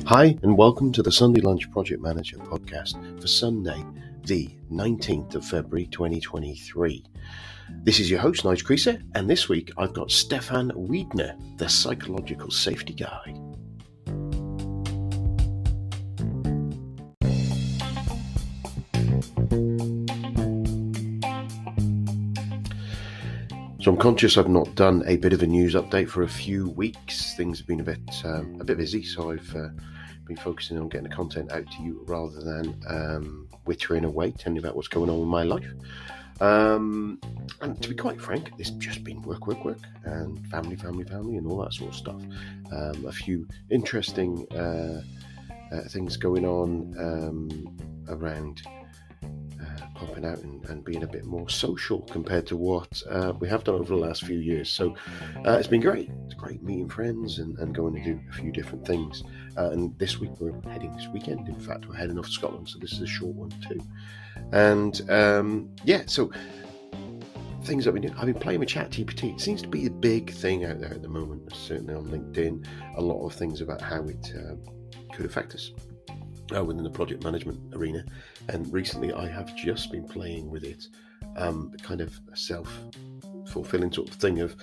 Hi, and welcome to the Sunday Lunch Project Manager podcast for Sunday, the 19th of February 2023. This is your host, Nigel Creaser, and this week I've got Stephan Wiedner, the psychological safety guy. So I'm conscious I've not done a bit of a news update for a few weeks. Things have been a bit busy, so I've been focusing on getting the content out to you rather than wittering away, telling you about what's going on in my life. And to be quite frank, it's just been work, and family, and all that sort of stuff. A few interesting things going on around popping out and being a bit more social compared to what we have done over the last few years. So it's been great. It's great meeting friends and going to do a few different things. And this weekend, in fact, we're heading off to Scotland. So this is a short one too. And so things I've been doing. I've been playing with ChatGPT. It seems to be a big thing out there at the moment. Certainly on LinkedIn, a lot of things about how it could affect us within the project management arena. And recently I have just been playing with it, kind of a self-fulfilling sort of thing of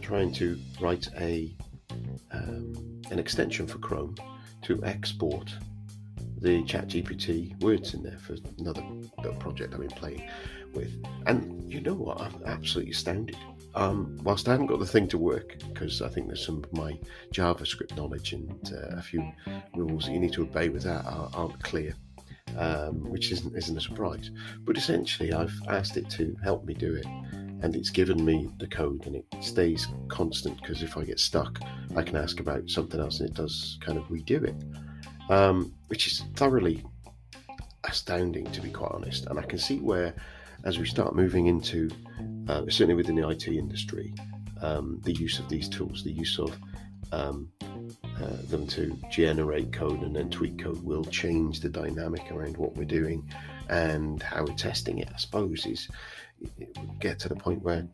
trying to write an extension for Chrome to export the ChatGPT words in there for another little project I've been playing with. And you know what? I'm absolutely astounded. Whilst I haven't got the thing to work, because I think there's some of my JavaScript knowledge and a few rules that you need to obey with that aren't clear, which isn't a surprise. But essentially, I've asked it to help me do it, and it's given me the code, and it stays constant, because if I get stuck, I can ask about something else, and it does kind of redo it, which is thoroughly astounding, to be quite honest. And I can see where, as we start moving into, certainly within the IT industry, the use of these tools, the use of them to generate code and then tweak code will change the dynamic around what we're doing and how we're testing it. I suppose is get to the point where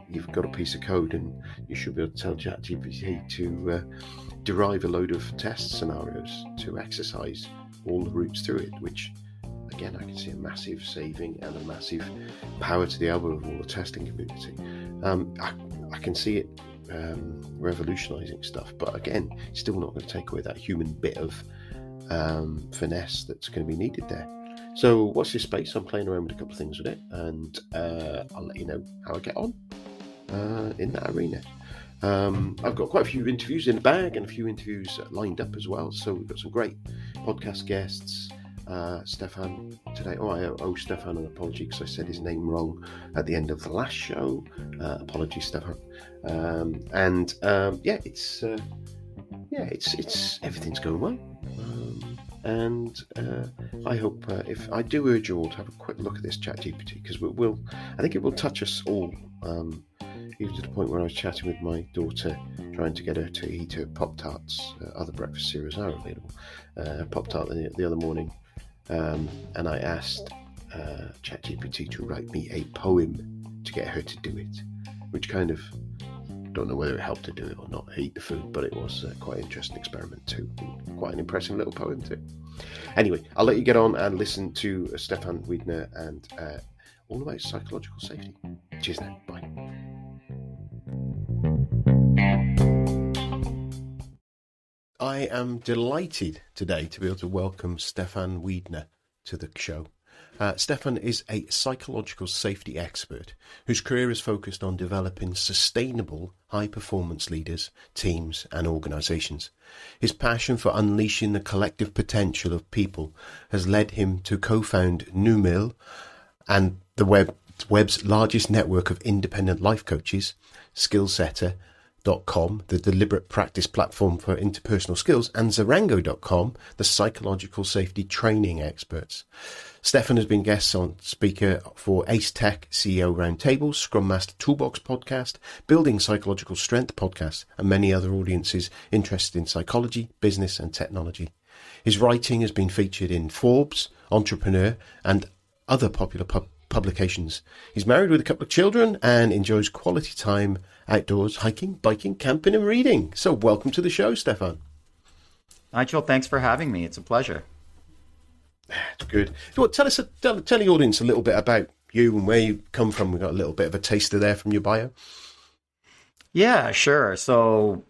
you've got a piece of code and you should be able to tell ChatGPT to derive a load of test scenarios to exercise all the routes through it, which again, I can see a massive saving and a massive power to the elbow of all the testing community. I can see it revolutionising stuff, but again, still not going to take away that human bit of finesse that's going to be needed there. So watch this space. I'm playing around with a couple of things with it, and I'll let you know how I get on in that arena. I've got quite a few interviews in the bag and a few interviews lined up as well, so we've got some great podcast guests. Stephan today. I owe Stephan an apology because I said his name wrong at the end of the last show. Apologies, Stephan. It's everything's going well. And I hope if I do urge you all to have a quick look at this ChatGPT, because I think it will touch us all. Even to the point where I was chatting with my daughter, trying to get her to eat her Pop-Tarts. Other breakfast cereals are available. Pop-Tart the other morning. And I asked ChatGPT to write me a poem to get her to do it, which kind of, don't know whether it helped her do it or not, eat the food, but it was quite an interesting experiment too, quite an impressive little poem too. Anyway, I'll let you get on and listen to Stephan Wiedner and all about psychological safety. Cheers now, bye. I am delighted today to be able to welcome Stephan Wiedner to the show. Stephan is a psychological safety expert whose career is focused on developing sustainable high-performance leaders, teams and organisations. His passion for unleashing the collective potential of people has led him to co-found Numil and the web's largest network of independent life coaches, Skillsetter.com, the deliberate practice platform for interpersonal skills, and Zarango.com, the psychological safety training experts. Stephan has been guest speaker for Ace Tech CEO Roundtables, Scrum Master Toolbox podcast, Building Psychological Strength podcast, and many other audiences interested in psychology, business and technology. His writing has been featured in Forbes, Entrepreneur and other popular publications. He's married with a couple of children and enjoys quality time outdoors, hiking, biking, camping and reading. So welcome to the show, Stephan. Nigel, thanks for having me. It's a pleasure. It's good. So tell the audience a little bit about you and where you come from. We got a little bit of a taster there from your bio. Yeah, sure. So,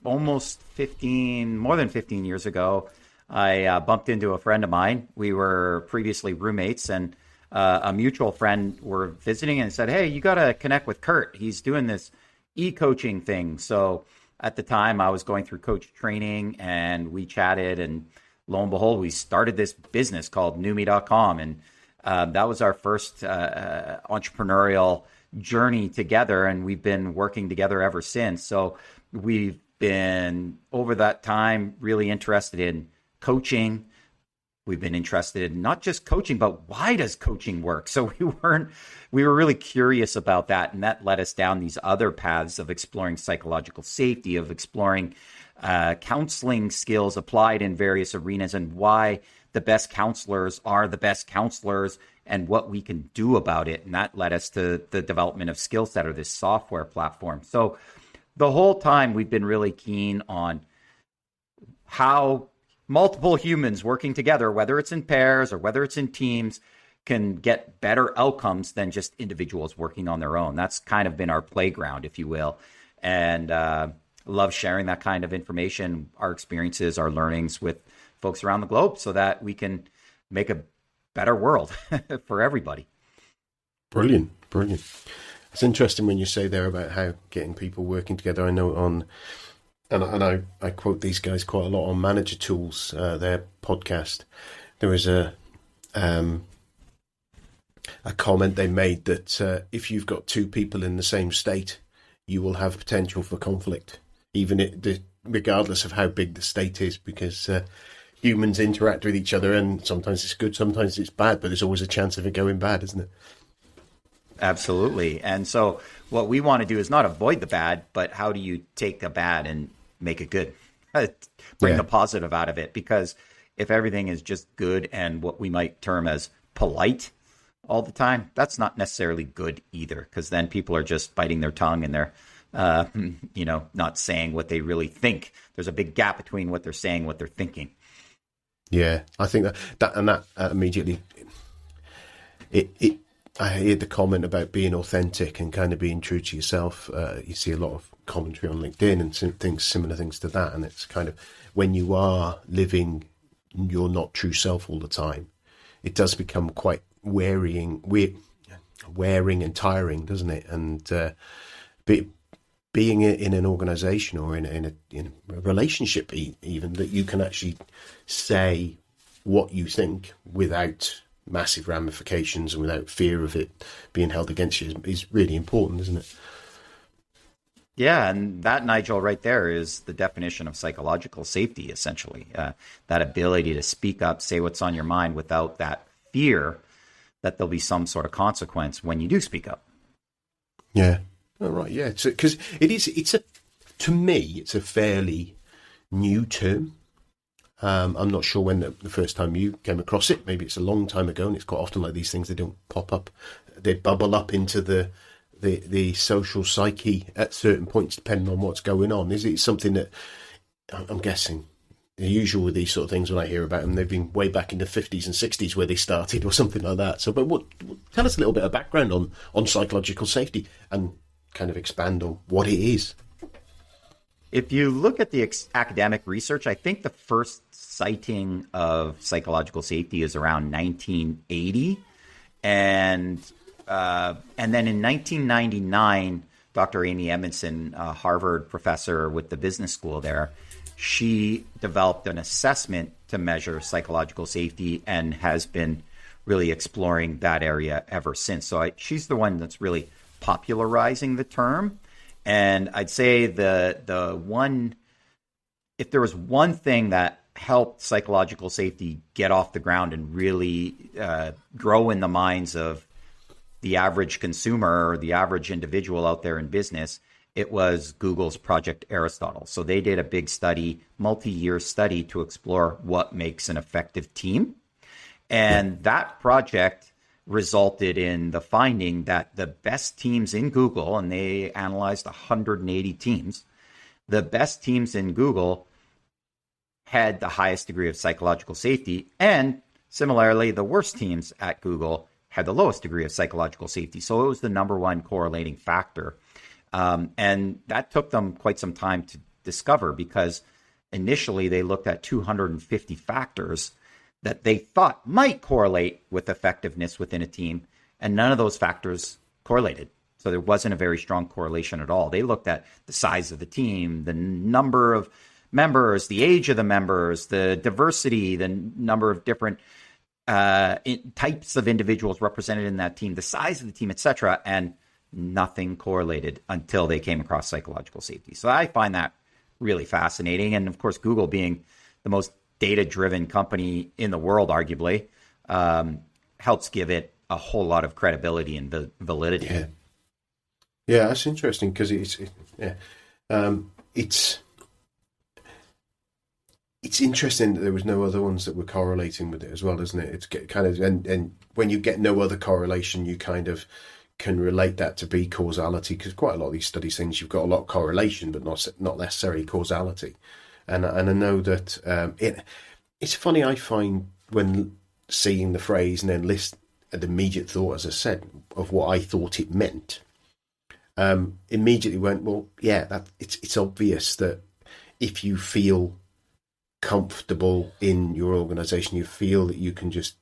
almost 15, more than 15 years ago, I bumped into a friend of mine. We were previously roommates, and a mutual friend were visiting and said, "Hey, you got to connect with Kurt. He's doing this e-coaching thing." So, at the time, I was going through coach training, and we chatted, and lo and behold, we started this business called Newme.com, and that was our first entrepreneurial journey together, and we've been working together ever since. So we've been over that time really interested in coaching. We've been interested in not just coaching, but why does coaching work? So we were really curious about that, and that led us down these other paths of exploring psychological safety, of exploring counseling skills applied in various arenas, and why the best counselors are the best counselors and what we can do about it. And that led us to the development of Skillset, or this software platform. So the whole time we've been really keen on how multiple humans working together, whether it's in pairs or whether it's in teams, can get better outcomes than just individuals working on their own. That's kind of been our playground, if you will. And love sharing that kind of information, our experiences, our learnings with folks around the globe, so that we can make a better world for everybody. Brilliant, brilliant. It's interesting when you say there about how getting people working together. I know I quote these guys quite a lot on Manager Tools, their podcast. There was a comment they made that if you've got two people in the same state, you will have potential for conflict, regardless of how big the state is, because humans interact with each other, and sometimes it's good, sometimes it's bad, but there's always a chance of it going bad, isn't it? Absolutely. And so what we want to do is not avoid the bad, but how do you take the bad and make it good? Bring the positive out of it. Because if everything is just good and what we might term as polite all the time, that's not necessarily good either, because then people are just biting their tongue and they're not saying what they really think. There's a big gap between what they're saying and what they're thinking. Yeah, I think that immediately, I heard the comment about being authentic and kind of being true to yourself. You see a lot of commentary on LinkedIn and similar things to that, and it's kind of when you are living your not true self all the time, it does become quite wearing and tiring, doesn't it? And being in an organization or in a relationship, even, that you can actually say what you think without massive ramifications and without fear of it being held against you is really important, isn't it? Yeah, and that, Nigel, right there is the definition of psychological safety, essentially. That ability to speak up, say what's on your mind without that fear that there'll be some sort of consequence when you do speak up. Yeah. Oh, right. Yeah. Because to me, it's a fairly new term. I'm not sure when the first time you came across it. Maybe it's a long time ago, and it's quite often like these things, they don't pop up. They bubble up into the social psyche at certain points, depending on what's going on. Is it something that, I'm guessing, the usual with these sort of things when I hear about them, they've been way back in the 50s and 60s where they started or something like that. So, but tell us a little bit of background on psychological safety and kind of expand on what it is. If you look at the academic research, I think the first citing of psychological safety is around 1980. And then in 1999, Dr. Amy Edmondson, a Harvard professor with the business school there, she developed an assessment to measure psychological safety and has been really exploring that area ever since. So she's the one that's really popularizing the term. And I'd say the one, if there was one thing that helped psychological safety get off the ground and really grow in the minds of the average consumer or the average individual out there in business, it was Google's Project Aristotle. So they did a big study, multi-year study, to explore what makes an effective team. And that project resulted in the finding that the best teams in Google, and they analyzed 180 teams, the best teams in Google had the highest degree of psychological safety. And similarly, the worst teams at Google had the lowest degree of psychological safety. So it was the number one correlating factor. And that took them quite some time to discover, because initially they looked at 250 factors that they thought might correlate with effectiveness within a team, and none of those factors correlated. So there wasn't a very strong correlation at all. They looked at the size of the team, the number of members, the age of the members, the diversity, the number of different types of individuals represented in that team, the size of the team, etc., and nothing correlated until they came across psychological safety. So I find that really fascinating. And of course, Google being the most data-driven company in the world, arguably, helps give it a whole lot of credibility and validity. Yeah, that's interesting, because it's interesting that there was no other ones that were correlating with it as well, isn't it? It's kind of, and when you get no other correlation, you kind of can relate that to be causality, because quite a lot of these studies things, you've got a lot of correlation, but not necessarily causality. And I know that it's funny, I find, when seeing the phrase and then list an immediate thought, as I said, of what I thought it meant, immediately went, well, yeah, it's obvious that if you feel comfortable in your organization, you feel that you can just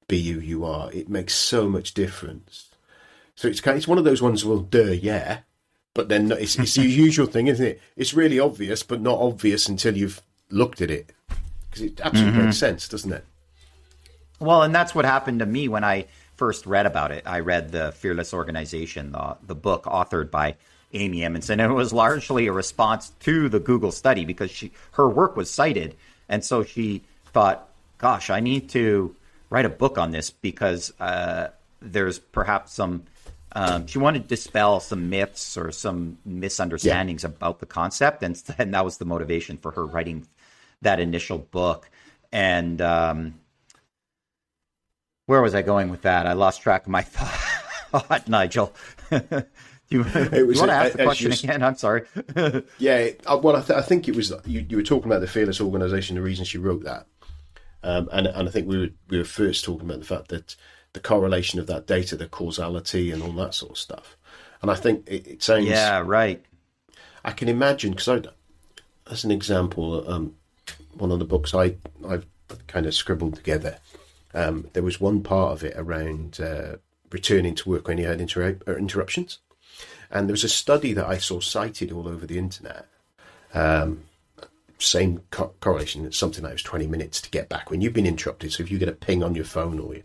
be who you are, it makes so much difference. So it's one of those ones, well, yeah, but then it's the usual thing, isn't it? It's really obvious, but not obvious until you've looked at it, because it absolutely makes sense, doesn't it? Well, and that's what happened to me when I first read about it. I read the Fearless Organization, the book authored by Amy Edmondson, and it was largely a response to the Google study, because her work was cited, and so she thought, gosh, I need to write a book on this, because there's perhaps some she wanted to dispel some myths or some misunderstandings about the concept, and that was the motivation for her writing that initial book. And where was I going with that? I lost track of my thought, Nigel. Do you want to ask the question again? I'm sorry. Yeah, well, I think it was you were talking about the Fearless Organization, the reason she wrote that, and I think we were first talking about the fact that the correlation of that data, the causality, and all that sort of stuff. And I think it sounds... Yeah, right. I can imagine, because as an example, one of the books I've kind of scribbled together, there was one part of it around returning to work when you had interruptions. And there was a study that I saw cited all over the internet. Same correlation. It's something like it was 20 minutes to get back when you've been interrupted. So if you get a ping on your phone or you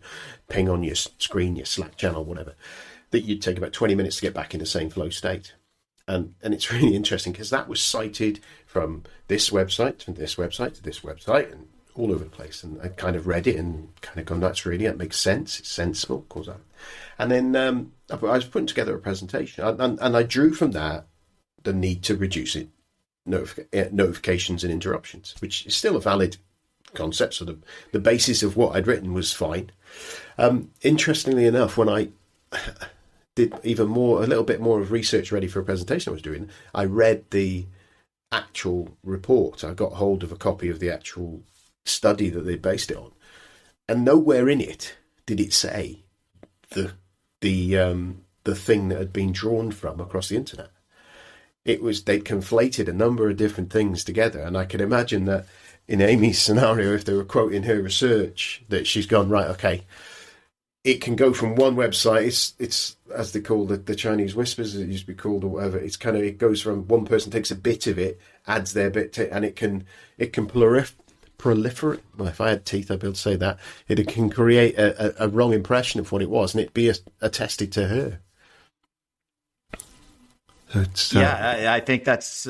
ping on your screen, your Slack channel, whatever, that you'd take about 20 minutes to get back in the same flow state. And it's really interesting, because that was cited from this website to this website to this website and all over the place. And I kind of read it and kind of gone, that makes sense. It's sensible, of course. And then I was putting together a presentation, and I drew from that the need to reduce it. Notifications and interruptions, which is still a valid concept. So the basis of what I'd written was fine. Interestingly enough, when I did a little bit more of research ready for a presentation I was doing, I read the actual report. I got hold of a copy of the actual study that they based it on, and nowhere in it did it say the thing that had been drawn from across the internet. It was, they'd conflated a number of different things together. And I can imagine that in Amy's scenario, if they were quoting her research, that she's gone, right, okay, it can go from one website. It's as they call the Chinese whispers, it used to be called, or whatever. It's kind of, it goes from one person takes a bit of it, adds their bit to, and it can proliferate. Well, if I had teeth, I'd be able to say that. It can create a wrong impression of what it was, and it'd be attested to her. I think that's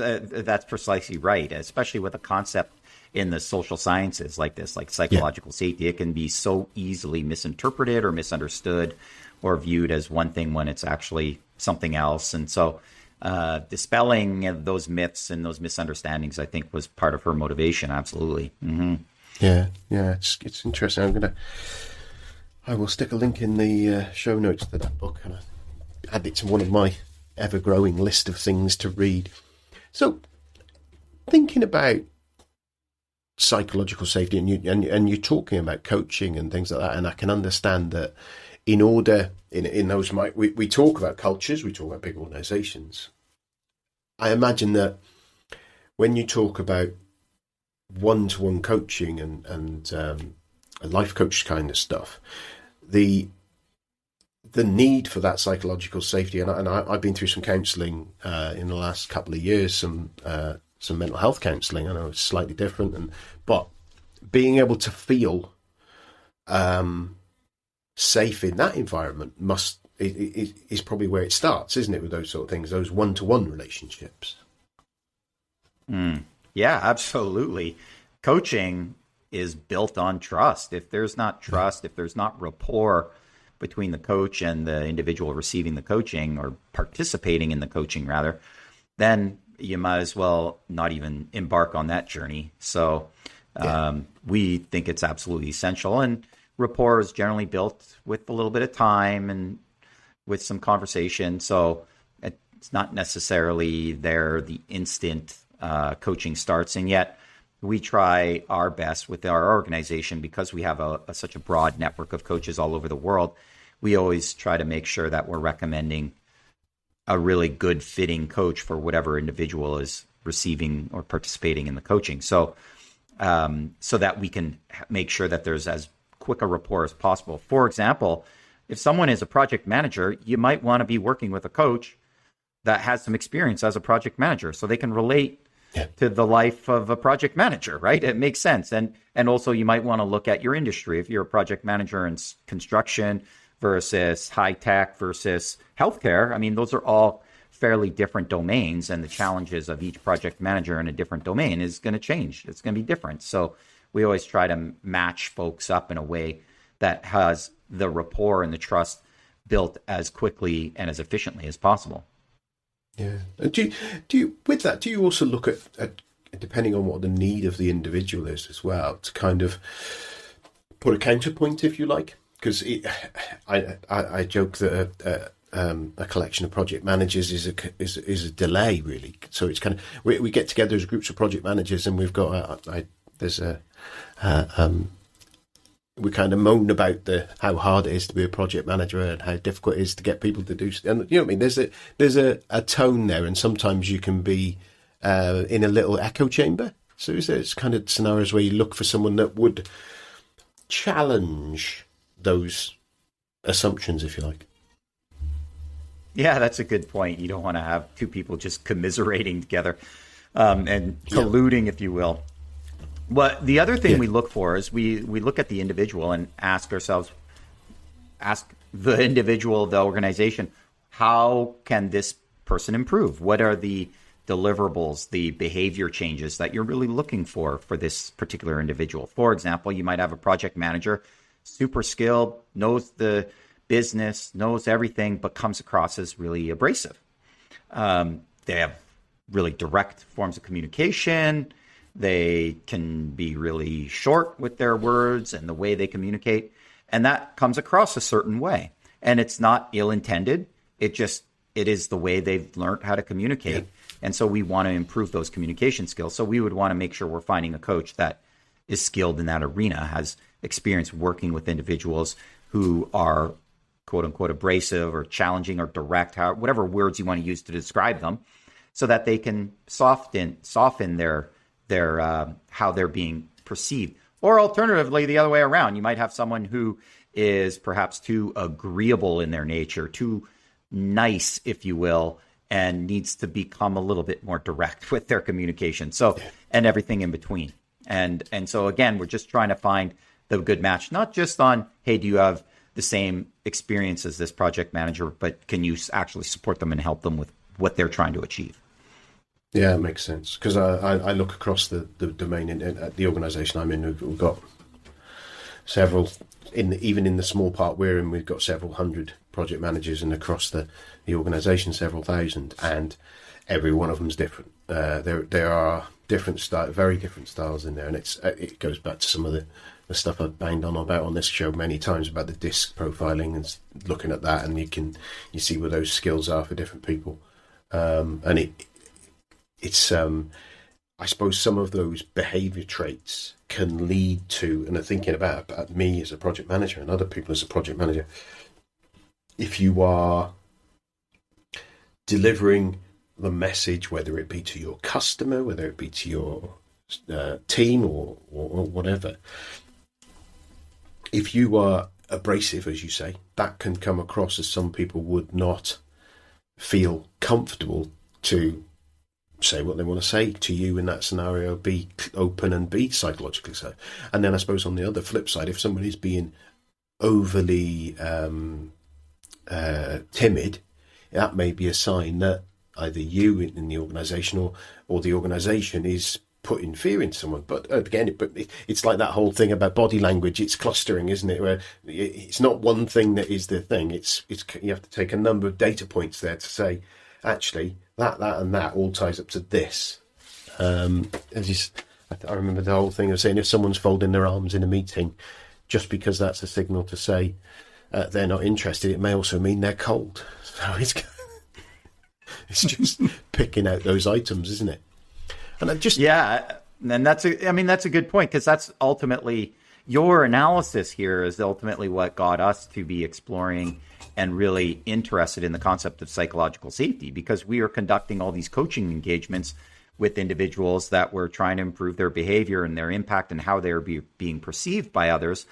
precisely right, especially with a concept in the social sciences like this, like psychological safety. It can be so easily misinterpreted or misunderstood or viewed as one thing when it's actually something else. And so dispelling those myths and those misunderstandings, I think, was part of her motivation. Absolutely. Mm-hmm. Yeah, it's interesting. I will stick a link in the show notes to that book, and I add it to one of my ever-growing list of things to read. So, thinking about psychological safety, and you're talking about coaching and things like that, and I can understand that in order in those we talk about cultures, we talk about big organizations. I imagine that when you talk about one-to-one coaching and life coach kind of stuff, the need for that psychological safety, and I've been through some counselling in the last couple of years, some mental health counselling. I know it's slightly different, but being able to feel safe in that environment is probably where it starts, isn't it? With those sort of things, those one-to-one relationships. Yeah, absolutely. Coaching is built on trust. If there's not trust, if there's not rapport between the coach and the individual receiving the coaching or participating in the coaching rather, then you might as well not even embark on that journey. So we think it's absolutely essential, and rapport is generally built with a little bit of time and with some conversation. So it's not necessarily the instant coaching starts, and yet we try our best with our organization, because we have such a broad network of coaches all over the world. We always try to make sure that we're recommending a really good fitting coach for whatever individual is receiving or participating in the coaching. So that we can make sure that there's as quick a rapport as possible. For example, if someone is a project manager, you might want to be working with a coach that has some experience as a project manager, so they can relate to the life of a project manager, right? It makes sense. And also you might want to look at your industry. If you're a project manager in construction versus high tech versus healthcare, I mean, those are all fairly different domains, and the challenges of each project manager in a different domain is going to change. It's going to be different. So we always try to match folks up in a way that has the rapport and the trust built as quickly and as efficiently as possible. Yeah. Do you with that, do you also look at depending on what the need of the individual is as well, to kind of put a counterpoint, if you like? Because I joke that a collection of project managers is a delay, really. So it's kind of we get together as groups of project managers, and we've got we kind of moan about how hard it is to be a project manager and how difficult it is to get people to do. And you know what I mean? There's a tone there, and sometimes you can be in a little echo chamber. So it's kind of scenarios where you look for someone that would challenge those assumptions, if you like. Yeah, that's a good point. You don't want to have two people just commiserating together and colluding, if you will. But the other thing we look for is we look at the individual and ask the individual, the organization, how can this person improve? What are the deliverables, the behavior changes that you're really looking for this particular individual? For example, you might have a project manager, super skilled, knows the business, knows everything, but comes across as really abrasive. They have really direct forms of communication. They can be really short with their words and the way they communicate. And that comes across a certain way. And it's not ill-intended. It is the way they've learned how to communicate. Yeah. And so we want to improve those communication skills. So we would want to make sure we're finding a coach that is skilled in that arena, has experience working with individuals who are quote unquote abrasive or challenging or direct, whatever words you want to use to describe them, so that they can soften their how they're being perceived. Or alternatively, the other way around, you might have someone who is perhaps too agreeable in their nature, too nice, if you will, and needs to become a little bit more direct with their communication. So, and everything in between. And so again, we're just trying to find the good match, not just on, hey, do you have the same experience as this project manager, but can you actually support them and help them with what they're trying to achieve? Yeah, it makes sense. Because I look across the domain at the organisation I'm in. We've got several, even in the small part we're in, we've got several hundred project managers, and across the organisation, several thousand, and every one of them's different. There are very different styles in there, and it goes back to some of the stuff I've banged on about on this show many times about the disc profiling and looking at that, and you see where those skills are for different people, and it's I suppose some of those behavior traits can lead to, and I'm thinking about me as a project manager and other people as a project manager, if you are delivering the message, whether it be to your customer, whether it be to your team or whatever, if you are abrasive, as you say, that can come across as some people would not feel comfortable to say what they want to say to you in that scenario, be open and be psychologically so. And then I suppose on the other flip side, if somebody is being overly timid, that may be a sign that either you in the organisation or the organisation is putting fear into someone. But again, it's like that whole thing about body language. It's clustering, isn't it? Where it's not one thing that is the thing. It's you have to take a number of data points there to say, actually, that and that all ties up to this. I remember the whole thing of saying if someone's folding their arms in a meeting, just because that's a signal to say they're not interested, it may also mean they're cold. So it's just picking out those items, isn't it? And and that's a good point, because that's ultimately your analysis here is ultimately what got us to be exploring and really interested in the concept of psychological safety, because we are conducting all these coaching engagements with individuals that were trying to improve their behavior and their impact and how they're being perceived by others.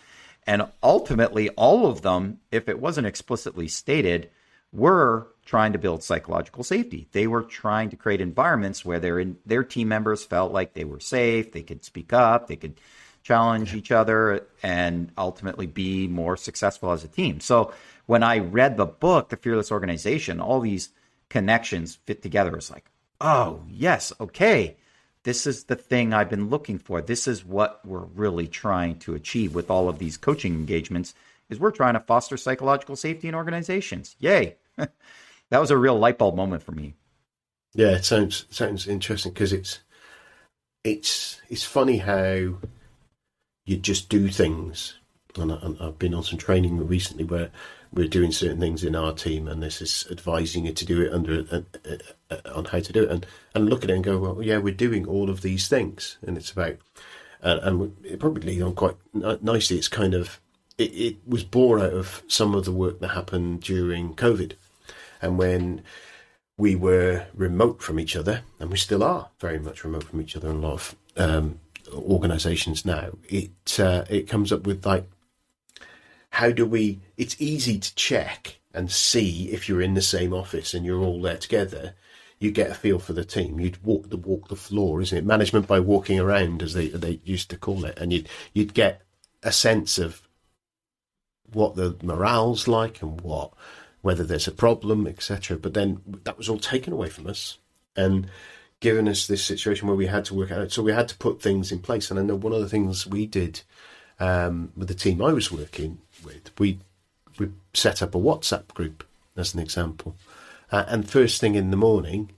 And ultimately, all of them, if it wasn't explicitly stated, were trying to build psychological safety. They were trying to create environments where their team members felt like they were safe, they could speak up, they could challenge each other, and ultimately be more successful as a team. So when I read the book, The Fearless Organization, all these connections fit together. It's like, oh, yes, okay, this is the thing I've been looking for. This is what we're really trying to achieve with all of these coaching engagements, is we're trying to foster psychological safety in organizations. Yay. That was a real light bulb moment for me. Yeah, it sounds interesting, because it's funny how you just do things. And I've been on some training recently where we're doing certain things in our team, and this is advising you to do it on how to do it, and look at it and go, well, yeah, we're doing all of these things, and it's about, and it probably leads on quite nicely. It's kind of, it was born out of some of the work that happened during COVID, and when we were remote from each other, and we still are very much remote from each other in a lot of organizations now, it comes up with like, how do we, it's easy to check and see if you're in the same office and you're all there together. You get a feel for the team. You'd walk the floor, isn't it? Management by walking around, as they used to call it, and you'd get a sense of what the morale's like and whether there's a problem, etc. But then that was all taken away from us and given us this situation where we had to work out. So we had to put things in place. And I know one of the things we did with the team I was working with, we set up a WhatsApp group as an example. And first thing in the morning,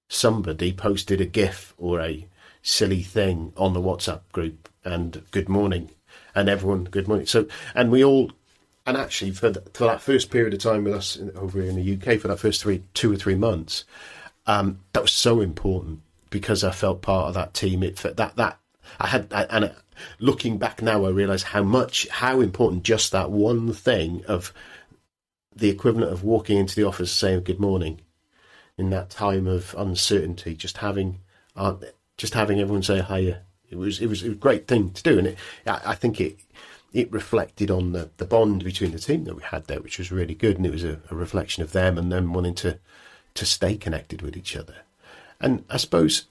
somebody posted a GIF or a silly thing on the WhatsApp group and good morning, and everyone good morning. So, and we all, and actually for that first period of time with us over in the UK, for that first 2 or 3 months, that was so important because I felt part of that team. It that I had, and looking back now, I realise how important just that one thing of the equivalent of walking into the office saying good morning in that time of uncertainty, just having everyone say hiya. It was a great thing to do, and I think it reflected on the bond between the team that we had there, which was really good, and it was a reflection of them and them wanting to stay connected with each other. And I suppose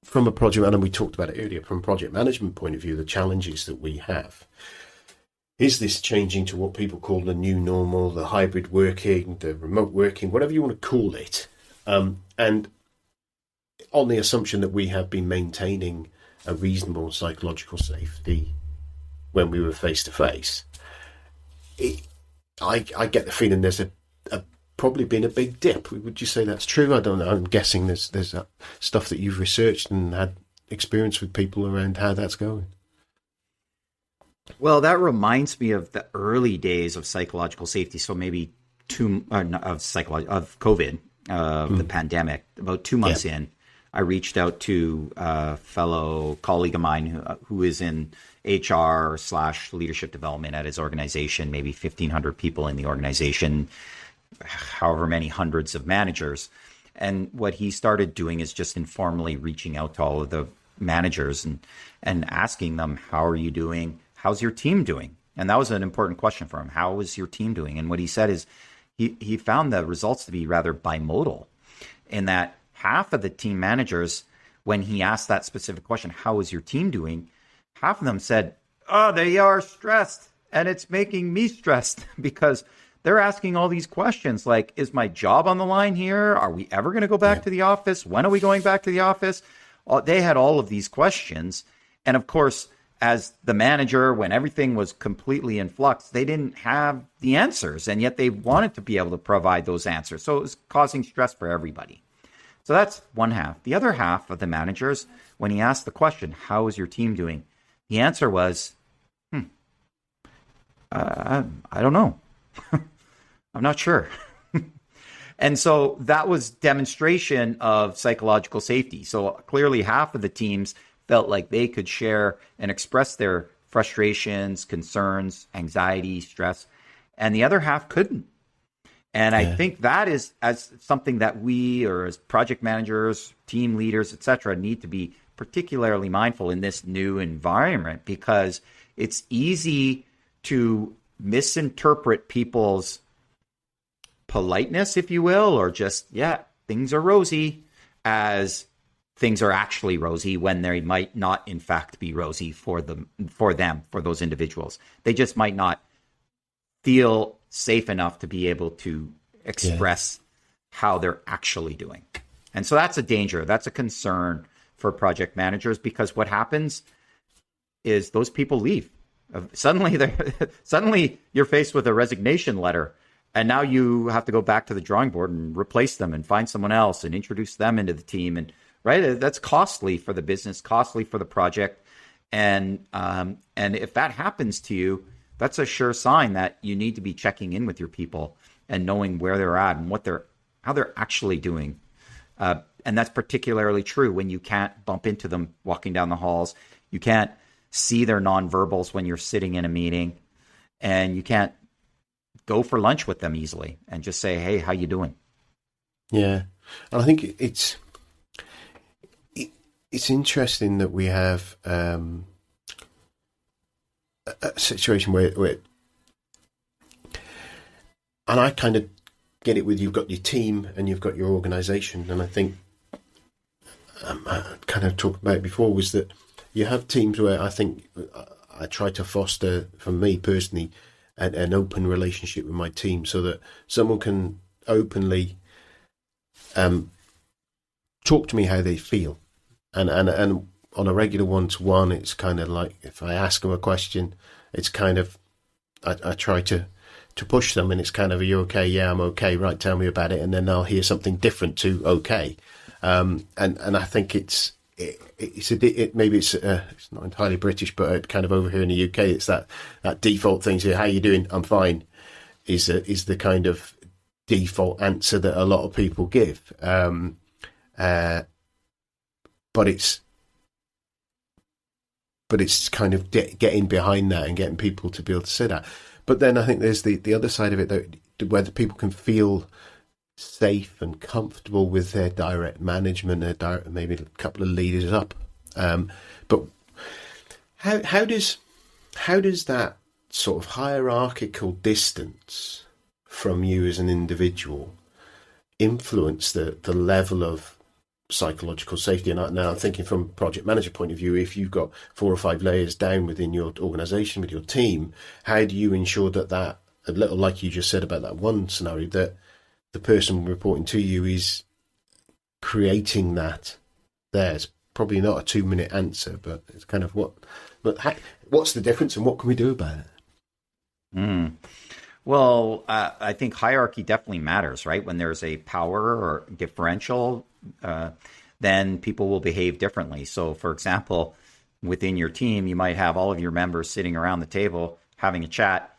from a project, and we talked about it earlier, from a project management point of view, the challenges that we have. Is this changing to what people call the new normal, the hybrid working, the remote working, whatever you want to call it? And on the assumption that we have been maintaining a reasonable psychological safety when we were face to face, I get the feeling there's probably been a big dip. Would you say that's true? I don't know. I'm guessing there's stuff that you've researched and had experience with people around how that's going. Well, that reminds me of the early days of psychological safety. So maybe of COVID, the pandemic, about 2 months in. I reached out to a fellow colleague of mine who is in HR/leadership development at his organization, maybe 1,500 people in the organization, however many hundreds of managers. And what he started doing is just informally reaching out to all of the managers and asking them, how are you doing? How's your team doing? And that was an important question for him. How is your team doing? And what he said is he found the results to be rather bimodal, in that half of the team managers, when he asked that specific question, how is your team doing? Half of them said, oh, they are stressed, and it's making me stressed because they're asking all these questions like, is my job on the line here? Are we ever going to go back to the office? When are we going back to the office? They had all of these questions. And of course, as the manager, when everything was completely in flux, they didn't have the answers, and yet they wanted to be able to provide those answers. So it was causing stress for everybody. So that's one half. The other half of the managers, when he asked the question, how is your team doing? The answer was, I don't know. I'm not sure. And so that was demonstration of psychological safety. So clearly half of the teams felt like they could share and express their frustrations, concerns, anxiety, stress, and the other half couldn't. And I think that is as something that we, or as project managers, team leaders, etc., need to be particularly mindful in this new environment, because it's easy to misinterpret people's politeness, if you will, or just, things are rosy, as things are actually rosy when they might not, in fact, be rosy for those individuals. They just might not feel safe enough to be able to express how they're actually doing. And so that's a danger. That's a concern for project managers, because what happens is those people leave. Suddenly you're faced with a resignation letter, and now you have to go back to the drawing board and replace them and find someone else and introduce them into the team. And right, that's costly for the business, costly for the project. And if that happens to you, that's a sure sign that you need to be checking in with your people and knowing where they're at and how they're actually doing. And that's particularly true when you can't bump into them walking down the halls. You can't see their nonverbals when you're sitting in a meeting, and you can't go for lunch with them easily and just say, hey, how you doing? Yeah. And I think it's interesting that we have a situation where, and I kind of get it with, you've got your team and you've got your organization. And I think I kind of talked about it before, was that you have teams where I think I try to foster, for me personally, an open relationship with my team, so that someone can openly talk to me how they feel. And on a regular one-to-one, it's kind of like, if I ask them a question, it's kind of, I try to push them, and it's kind of, are you okay? Yeah, I'm okay. Right, tell me about it. And then I'll hear something different to okay. And I think maybe it's not entirely British, but kind of over here in the UK, it's that default thing. So, how you doing? I'm fine. Is the kind of default answer that a lot of people give. But it's kind of getting behind that and getting people to be able to say that. But then I think there's the other side of it, that where the people can feel safe and comfortable with their direct management, maybe a couple of leaders up. But how does that sort of hierarchical distance from you as an individual influence the level of psychological safety? And now I'm thinking from a project manager point of view, if you've got 4 or 5 layers down within your organization with your team, how do you ensure that a little, like you just said about that one scenario, that the person reporting to you is creating that there? It's probably not a 2-minute answer, but it's kind of what's the difference and what can we do about it? Well, I think hierarchy definitely matters, right? When there's a power or differential, then people will behave differently. So, for example, within your team, you might have all of your members sitting around the table having a chat,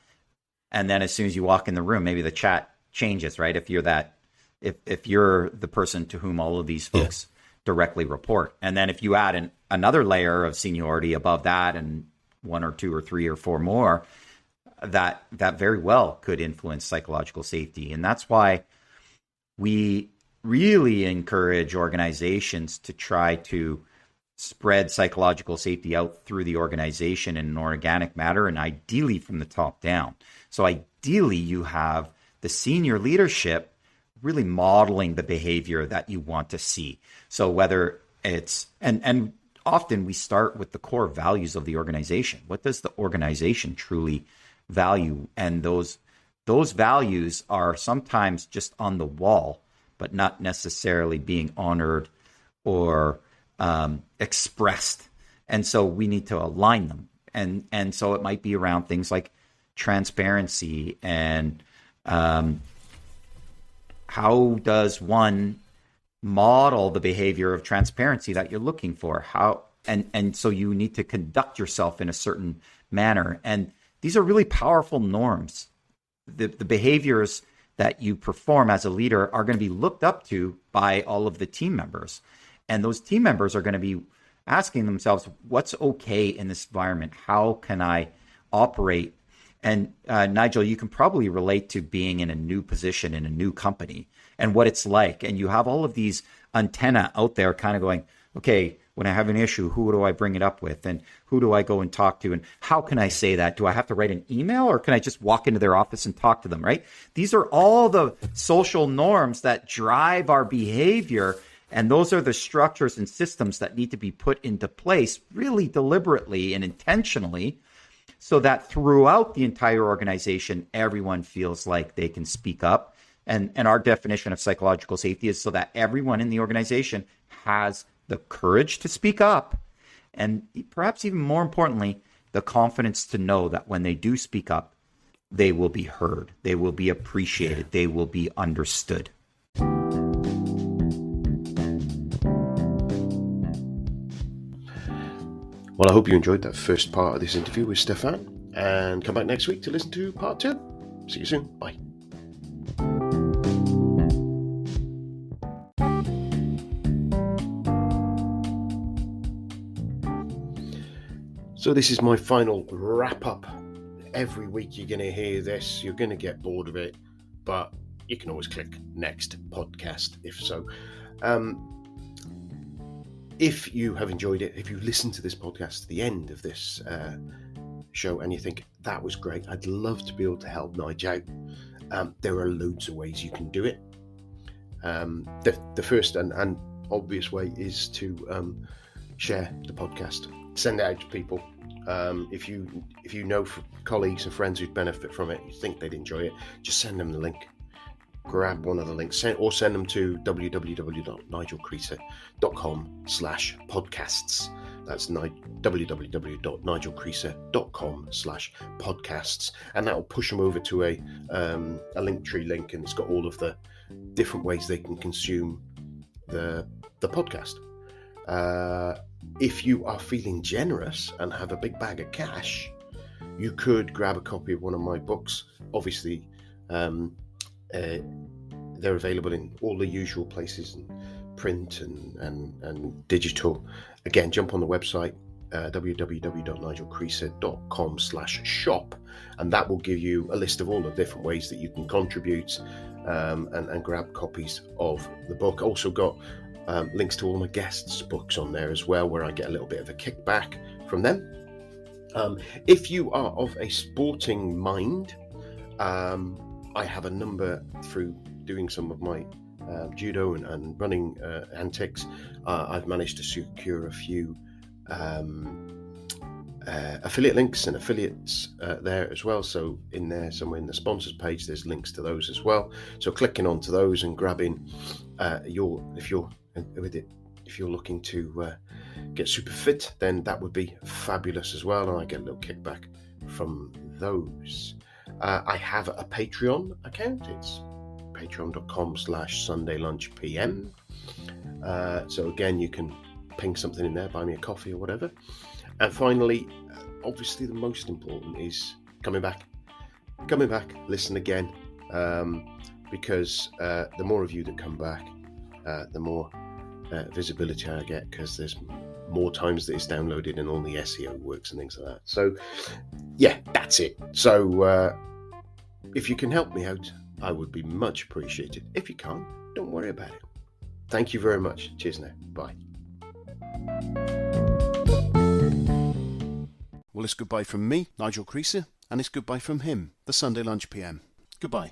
and then as soon as you walk in the room, maybe the chat changes, right? If you're the person to whom all of these folks directly report. And then if you add another layer of seniority above that, and one or two or three or four more, that very well could influence psychological safety. And that's why we really encourage organizations to try to spread psychological safety out through the organization in an organic manner, and ideally from the top down. So ideally you have the senior leadership really modeling the behavior that you want to see. So whether it's, and often we start with the core values of the organization. What does the organization truly value? And those values are sometimes just on the wall, but not necessarily being honored or expressed. And so we need to align them. And so it might be around things like transparency and how does one model the behavior of transparency that you're looking for? And so you need to conduct yourself in a certain manner. And these are really powerful norms. The behaviors that you perform as a leader are going to be looked up to by all of the team members. And those team members are going to be asking themselves, what's okay in this environment? How can I operate? And Nigel, you can probably relate to being in a new position in a new company and what it's like. And you have all of these antennae out there kind of going, okay, when I have an issue, who do I bring it up with? And who do I go and talk to? And how can I say that? Do I have to write an email, or can I just walk into their office and talk to them, right? These are all the social norms that drive our behavior. And those are the structures and systems that need to be put into place really deliberately and intentionally, so that throughout the entire organization, everyone feels like they can speak up. And our definition of psychological safety is so that everyone in the organization has the courage to speak up, and perhaps even more importantly, the confidence to know that when they do speak up, they will be heard, they will be appreciated, they will be understood. Well, I hope you enjoyed that first part of this interview with Stephan, and come back next week to listen to part 2. See you soon. Bye. So this is my final wrap up. Every week you're going to hear this. You're going to get bored of it, but you can always click next podcast if so. If you have enjoyed it, if you listened to this podcast to the end of this show and you think that was great, I'd love to be able to help Nigel out. There are loads of ways you can do it. The first and obvious way is to share the podcast. Send it out to people. If you know colleagues and friends who'd benefit from it, you think they'd enjoy it, just send them the link. Grab one of the links, or send them to www.nigelcreaser.com/podcasts. That's www.nigelcreaser.com/podcasts, and that will push them over to a Linktree link, and it's got all of the different ways they can consume the podcast. If you are feeling generous and have a big bag of cash, you could grab a copy of one of my books. Obviously, they're available in all the usual places, in print and digital. Again, jump on the website, www.nigelcreaser.com/shop, and that will give you a list of all the different ways that you can contribute and grab copies of the book. Also got links to all my guests' books on there as well, where I get a little bit of a kickback from them. If you are of a sporting mind, I have a number through doing some of my judo and running antics. I've managed to secure a few affiliate links and affiliates there as well. So in there, somewhere in the sponsors page, there's links to those as well. So clicking onto those and grabbing if you're looking to get super fit, then that would be fabulous as well, and I get a little kickback from those. I have a Patreon account. It's patreon.com/sundaylunchpm. So again, you can ping something in there, buy me a coffee or whatever. And finally, obviously the most important is coming back, listen again, because the more of you that come back, the more visibility I get, because there's more times that it's downloaded and all the SEO works and things like that. So yeah, that's it. So if you can help me out, I would be much appreciated. If you can't, don't worry about it. Thank you very much. Cheers now. Bye. Well, it's goodbye from me, Nigel Creaser, and it's goodbye from him, the Sunday Lunch PM. Goodbye.